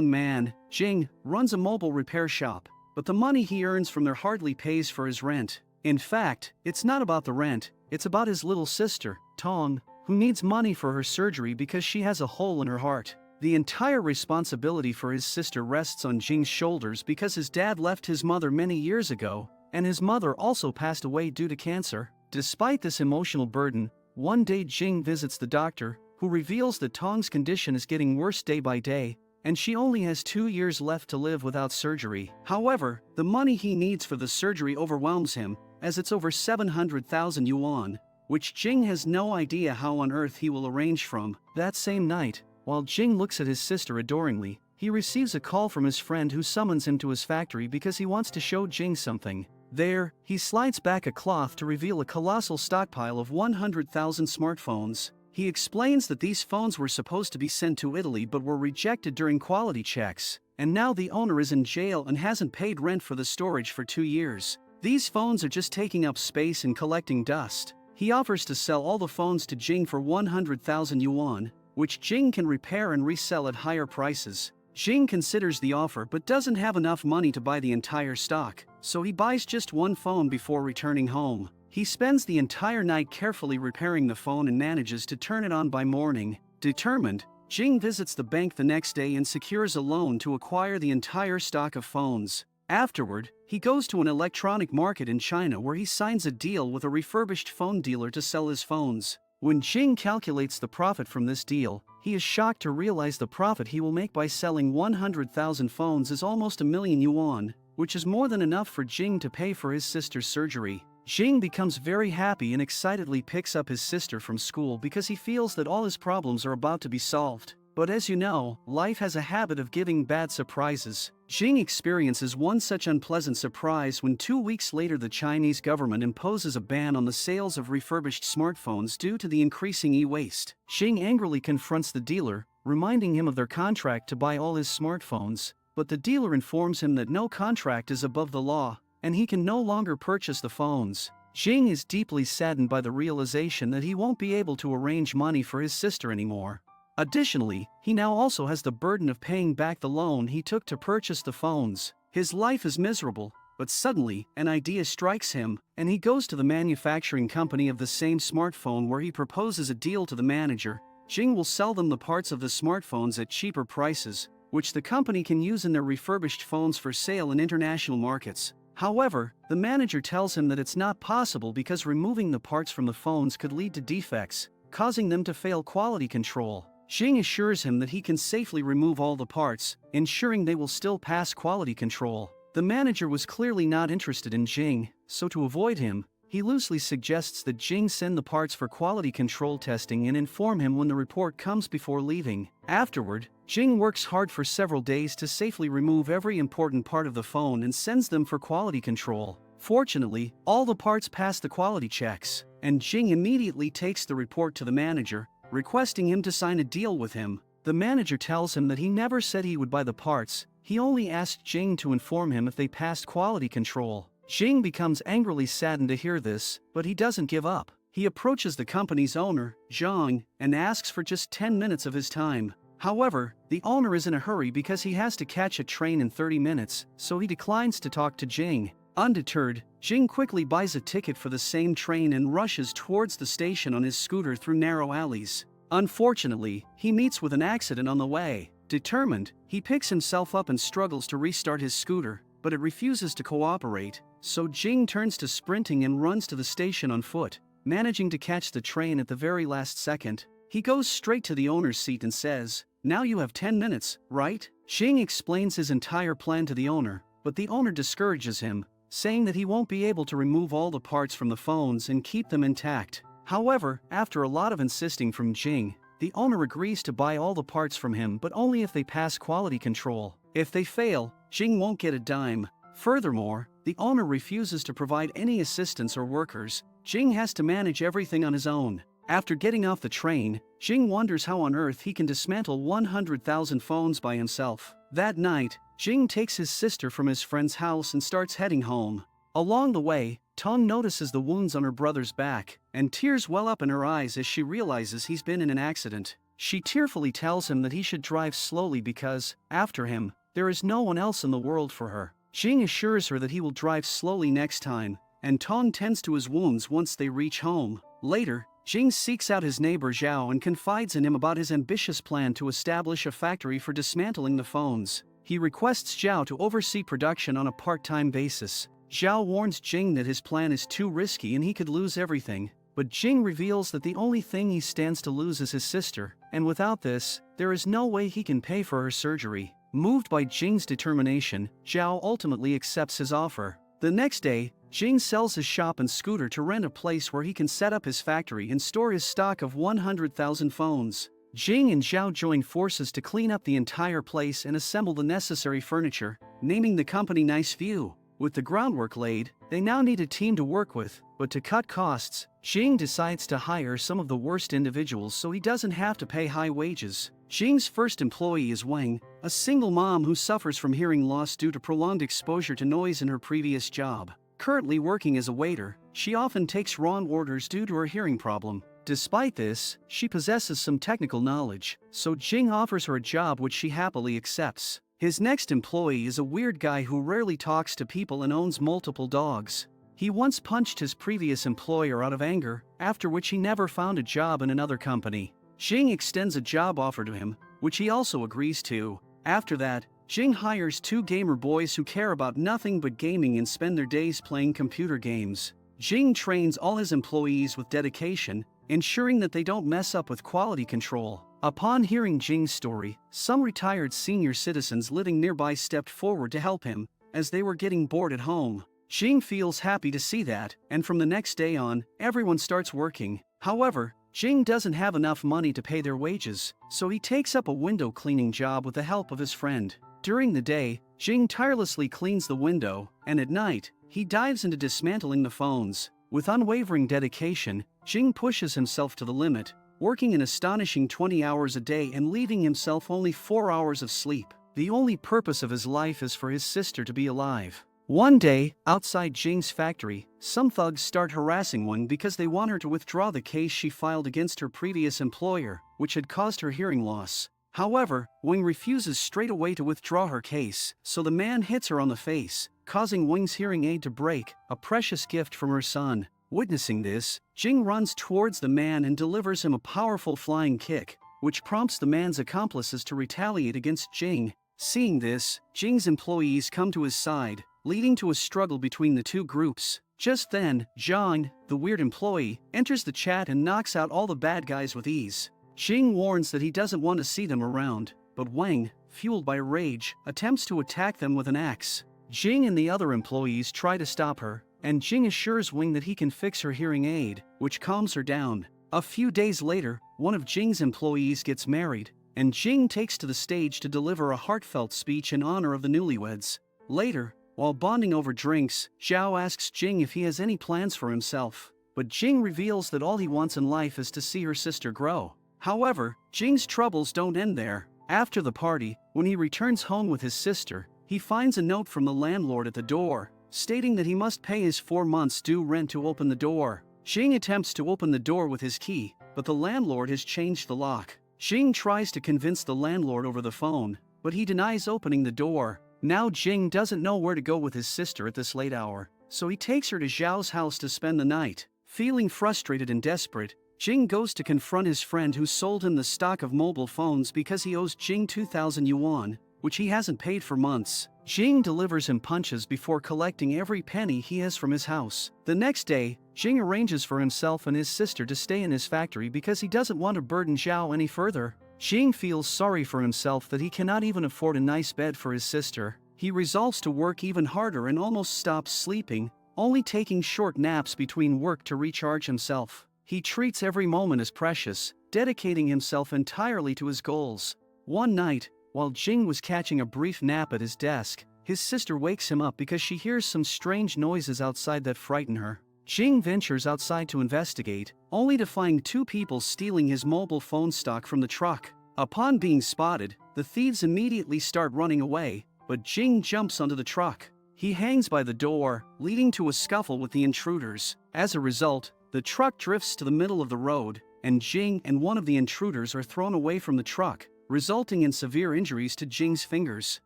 young man, Jing, runs a mobile repair shop, but the money he earns from there hardly pays for his rent. In fact, it's not about the rent, it's about his little sister, Tong, who needs money for her surgery because she has a hole in her heart. The entire responsibility for his sister rests on Jing's shoulders because his dad left his mother many years ago, and his mother also passed away due to cancer. Despite this emotional burden, one day Jing visits the doctor, who reveals that Tong's condition is getting worse day by day, and she only has 2 years left to live without surgery. However, the money he needs for the surgery overwhelms him, as it's over 700,000 yuan, which Jing has no idea how on earth he will arrange from. That same night, while Jing looks at his sister adoringly, he receives a call from his friend who summons him to his factory because he wants to show Jing something. There, he slides back a cloth to reveal a colossal stockpile of 100,000 smartphones. He explains that these phones were supposed to be sent to Italy but were rejected during quality checks, and now the owner is in jail and hasn't paid rent for the storage for 2 years. These phones are just taking up space and collecting dust. He offers to sell all the phones to Jing for 100,000 yuan, which Jing can repair and resell at higher prices. Jing considers the offer but doesn't have enough money to buy the entire stock, so he buys just one phone before returning home. He spends the entire night carefully repairing the phone and manages to turn it on by morning. Determined, Jing visits the bank the next day and secures a loan to acquire the entire stock of phones. Afterward, he goes to an electronic market in China where he signs a deal with a refurbished phone dealer to sell his phones. When Jing calculates the profit from this deal, he is shocked to realize the profit he will make by selling 100,000 phones is almost 1,000,000 yuan, which is more than enough for Jing to pay for his sister's surgery. Jing becomes very happy and excitedly picks up his sister from school because he feels that all his problems are about to be solved. But as you know, life has a habit of giving bad surprises. Jing experiences one such unpleasant surprise when 2 weeks later the Chinese government imposes a ban on the sales of refurbished smartphones due to the increasing e-waste. Jing angrily confronts the dealer, reminding him of their contract to buy all his smartphones, but the dealer informs him that no contract is above the law, and he can no longer purchase the phones. Jing is deeply saddened by the realization that he won't be able to arrange money for his sister anymore. Additionally, he now also has the burden of paying back the loan he took to purchase the phones. His life is miserable, but suddenly, an idea strikes him, and he goes to the manufacturing company of the same smartphone where he proposes a deal to the manager. Jing will sell them the parts of the smartphones at cheaper prices, which the company can use in their refurbished phones for sale in international markets. However, the manager tells him that it's not possible because removing the parts from the phones could lead to defects, causing them to fail quality control. Jing assures him that he can safely remove all the parts, ensuring they will still pass quality control. The manager was clearly not interested in Jing, so to avoid him, he loosely suggests that Jing send the parts for quality control testing and inform him when the report comes before leaving. Afterward, Jing works hard for several days to safely remove every important part of the phone and sends them for quality control. Fortunately, all the parts pass the quality checks, and Jing immediately takes the report to the manager, requesting him to sign a deal with him. The manager tells him that he never said he would buy the parts, he only asked Jing to inform him if they passed quality control. Jing becomes angrily saddened to hear this, but he doesn't give up. He approaches the company's owner, Zhang, and asks for just 10 minutes of his time. However, the owner is in a hurry because he has to catch a train in 30 minutes, so he declines to talk to Jing. Undeterred, Jing quickly buys a ticket for the same train and rushes towards the station on his scooter through narrow alleys. Unfortunately, he meets with an accident on the way. Determined, he picks himself up and struggles to restart his scooter, but it refuses to cooperate, so Jing turns to sprinting and runs to the station on foot, managing to catch the train at the very last second. He goes straight to the owner's seat and says, "Now you have 10 minutes, right?" Jing explains his entire plan to the owner, but the owner discourages him, saying that he won't be able to remove all the parts from the phones and keep them intact. However, after a lot of insisting from Jing, the owner agrees to buy all the parts from him but only if they pass quality control. If they fail, Jing won't get a dime. Furthermore, the owner refuses to provide any assistance or workers. Jing has to manage everything on his own. After getting off the train, Jing wonders how on earth he can dismantle 100,000 phones by himself. That night, Jing takes his sister from his friend's house and starts heading home. Along the way, Tong notices the wounds on her brother's back, and tears well up in her eyes as she realizes he's been in an accident. She tearfully tells him that he should drive slowly because, after him, there is no one else in the world for her. Jing assures her that he will drive slowly next time, and Tong tends to his wounds once they reach home. Later, Jing seeks out his neighbor Zhao and confides in him about his ambitious plan to establish a factory for dismantling the phones. He requests Zhao to oversee production on a part-time basis. Zhao warns Jing that his plan is too risky and he could lose everything, but Jing reveals that the only thing he stands to lose is his sister, and without this, there is no way he can pay for her surgery. Moved by Jing's determination, Zhao ultimately accepts his offer. The next day, Jing sells his shop and scooter to rent a place where he can set up his factory and store his stock of 100,000 phones. Jing and Zhao join forces to clean up the entire place and assemble the necessary furniture, naming the company Nice View. With the groundwork laid, they now need a team to work with, but to cut costs, Jing decides to hire some of the worst individuals so he doesn't have to pay high wages. Jing's first employee is Wang, a single mom who suffers from hearing loss due to prolonged exposure to noise in her previous job. Currently working as a waiter, she often takes wrong orders due to her hearing problem. Despite this, she possesses some technical knowledge, so Jing offers her a job which she happily accepts. His next employee is a weird guy who rarely talks to people and owns multiple dogs. He once punched his previous employer out of anger, after which he never found a job in another company. Jing extends a job offer to him, which he also agrees to. After that, Jing hires two gamer boys who care about nothing but gaming and spend their days playing computer games. Jing trains all his employees with dedication, ensuring that they don't mess up with quality control. Upon hearing Jing's story, some retired senior citizens living nearby stepped forward to help him, as they were getting bored at home. Jing feels happy to see that, and from the next day on, everyone starts working. However, Jing doesn't have enough money to pay their wages, so he takes up a window cleaning job with the help of his friend. During the day, Jing tirelessly cleans the window, and at night, he dives into dismantling the phones. With unwavering dedication, Jing pushes himself to the limit, working an astonishing 20 hours a day and leaving himself only 4 hours of sleep. The only purpose of his life is for his sister to be alive. One day, outside Jing's factory, some thugs start harassing Wang because they want her to withdraw the case she filed against her previous employer, which had caused her hearing loss. However, Wang refuses straight away to withdraw her case, so the man hits her on the face, causing Wang's hearing aid to break, a precious gift from her son. Witnessing this, Jing runs towards the man and delivers him a powerful flying kick, which prompts the man's accomplices to retaliate against Jing. Seeing this, Jing's employees come to his side, leading to a struggle between the two groups. Just then, Zhang, the weird employee, enters the chat and knocks out all the bad guys with ease. Jing warns that he doesn't want to see them around, but Wang, fueled by rage, attempts to attack them with an axe. Jing and the other employees try to stop her, and Jing assures Wang that he can fix her hearing aid, which calms her down. A few days later, one of Jing's employees gets married, and Jing takes to the stage to deliver a heartfelt speech in honor of the newlyweds. Later, while bonding over drinks, Zhao asks Jing if he has any plans for himself, but Jing reveals that all he wants in life is to see her sister grow. However, Jing's troubles don't end there. After the party, when he returns home with his sister, he finds a note from the landlord at the door, stating that he must pay his 4 months due rent to open the door. Jing attempts to open the door with his key, but the landlord has changed the lock. Jing tries to convince the landlord over the phone, but he denies opening the door. Now Jing doesn't know where to go with his sister at this late hour, so he takes her to Zhao's house to spend the night. Feeling frustrated and desperate, Jing goes to confront his friend who sold him the stock of mobile phones because he owes Jing 2,000 yuan, which he hasn't paid for months. Jing delivers him punches before collecting every penny he has from his house. The next day, Jing arranges for himself and his sister to stay in his factory because he doesn't want to burden Zhao any further. Jing feels sorry for himself that he cannot even afford a nice bed for his sister. He resolves to work even harder and almost stops sleeping, only taking short naps between work to recharge himself. He treats every moment as precious, dedicating himself entirely to his goals. One night, while Jing was catching a brief nap at his desk, his sister wakes him up because she hears some strange noises outside that frighten her. Jing ventures outside to investigate, only to find 2 people stealing his mobile phone stock from the truck. Upon being spotted, the thieves immediately start running away, but Jing jumps onto the truck. He hangs by the door, leading to a scuffle with the intruders. As a result, the truck drifts to the middle of the road, and Jing and one of the intruders are thrown away from the truck, resulting in severe injuries to Jing's fingers.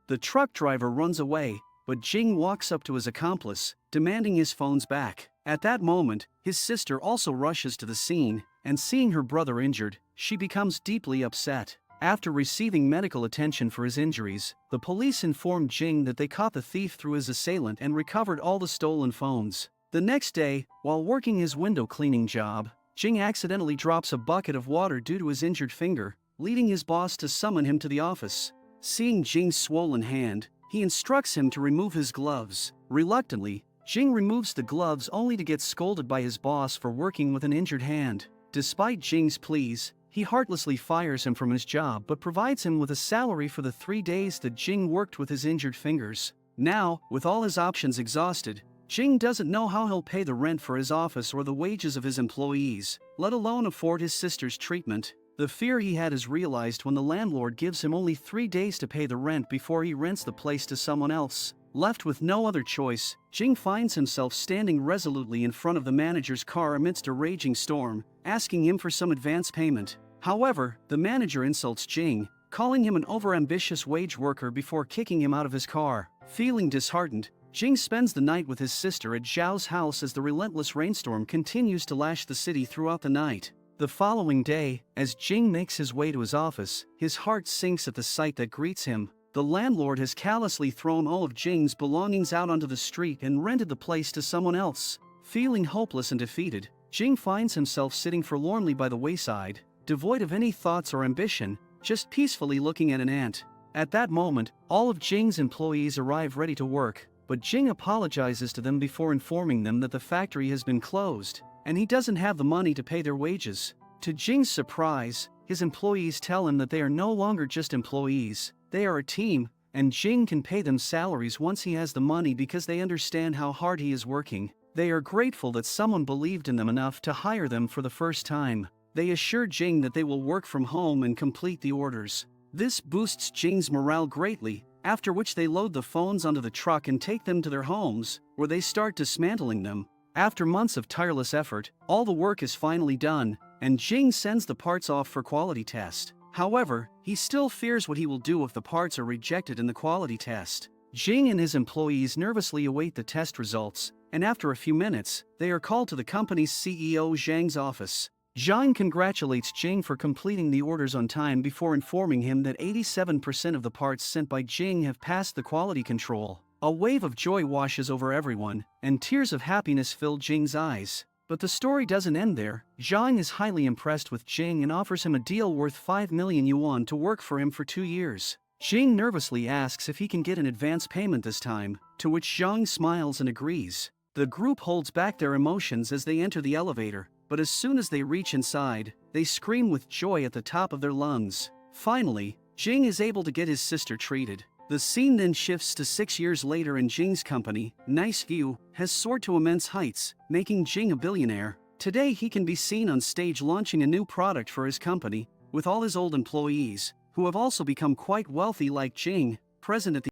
The truck driver runs away, but Jing walks up to his accomplice, demanding his phones back. At that moment, his sister also rushes to the scene, and seeing her brother injured, she becomes deeply upset. After receiving medical attention for his injuries, the police informed Jing that they caught the thief through his assailant and recovered all the stolen phones. The next day, while working his window cleaning job, Jing accidentally drops a bucket of water due to his injured finger, leading his boss to summon him to the office. Seeing Jing's swollen hand, he instructs him to remove his gloves. Reluctantly, Jing removes the gloves only to get scolded by his boss for working with an injured hand. Despite Jing's pleas, he heartlessly fires him from his job but provides him with a salary for the 3 days that Jing worked with his injured fingers. Now, with all his options exhausted, Jing doesn't know how he'll pay the rent for his office or the wages of his employees, let alone afford his sister's treatment. The fear he had is realized when the landlord gives him only 3 days to pay the rent before he rents the place to someone else. Left with no other choice, Jing finds himself standing resolutely in front of the manager's car amidst a raging storm, asking him for some advance payment. However, the manager insults Jing, calling him an overambitious wage worker before kicking him out of his car. Feeling disheartened, Jing spends the night with his sister at Zhao's house as the relentless rainstorm continues to lash the city throughout the night. The following day, as Jing makes his way to his office, his heart sinks at the sight that greets him. The landlord has callously thrown all of Jing's belongings out onto the street and rented the place to someone else. Feeling hopeless and defeated, Jing finds himself sitting forlornly by the wayside, devoid of any thoughts or ambition, just peacefully looking at an ant. At that moment, all of Jing's employees arrive ready to work, but Jing apologizes to them before informing them that the factory has been closed, and he doesn't have the money to pay their wages. To Jing's surprise, his employees tell him that they are no longer just employees, they are a team, and Jing can pay them salaries once he has the money because they understand how hard he is working. They are grateful that someone believed in them enough to hire them for the first time. They assure Jing that they will work from home and complete the orders. This boosts Jing's morale greatly, after which they load the phones onto the truck and take them to their homes, where they start dismantling them. After months of tireless effort, all the work is finally done, and Jing sends the parts off for quality test. However, he still fears what he will do if the parts are rejected in the quality test. Jing and his employees nervously await the test results, and after a few minutes, they are called to the company's CEO Zhang's office. Zhang congratulates Jing for completing the orders on time before informing him that 87% of the parts sent by Jing have passed the quality control. A wave of joy washes over everyone, and tears of happiness fill Jing's eyes. But the story doesn't end there. Zhang is highly impressed with Jing and offers him a deal worth 5 million yuan to work for him for 2 years. Jing nervously asks if he can get an advance payment this time, to which Zhang smiles and agrees. The group holds back their emotions as they enter the elevator, but as soon as they reach inside, they scream with joy at the top of their lungs. Finally, Jing is able to get his sister treated. The scene then shifts to 6 years later and Jing's company, Nice View, has soared to immense heights, making Jing a billionaire. Today he can be seen on stage launching a new product for his company, with all his old employees, who have also become quite wealthy like Jing, present at the